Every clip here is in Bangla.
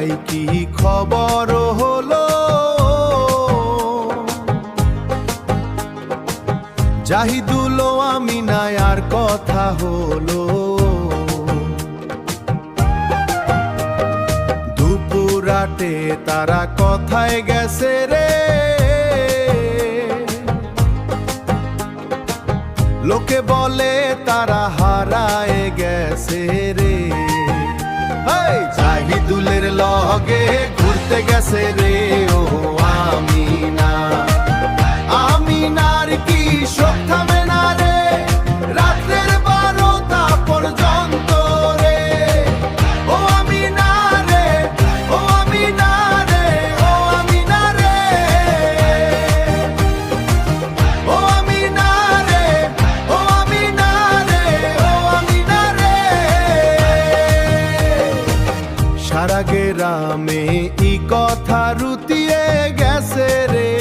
ভাই কি খবর হলো? জাহিদুল ও আমিনায় আর কথা হলো? দুপুরাটে তারা কথায় গেছে রে, লোকে বলে তারা হারায় গেছে রে। জাহিদুলের লগে ঘুরতে গেছে রে ও আমিনা। আমিনার কি শোক থামে না রে, রাত্রের 12টা পর্যন্ত রে। ও আমিনা রে, ও আমিনা রে, ও আমিনা রে, ও আমিনা রে, ও আমিনা রে, ও আমিনা রে। সারা গ্রামে ই কথা রুতিয়ে গেছে রে,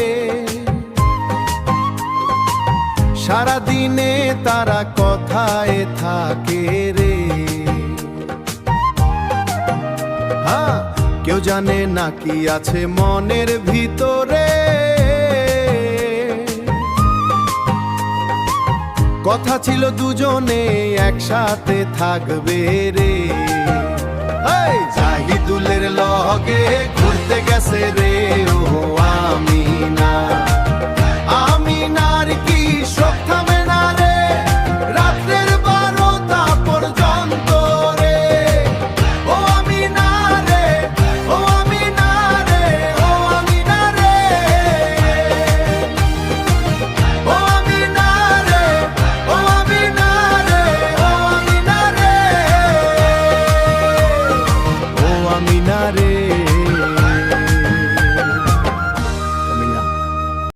সারা দিনে তারা কথায় থাকে রে। হ্যাঁ, কেউ জানে না কি আছে মনের ভিতরে, কথা ছিল দুজনে একসাথে থাকবে রে। জাহিদুলের লগে ঘুরতে গেছে রে ও আমিনা।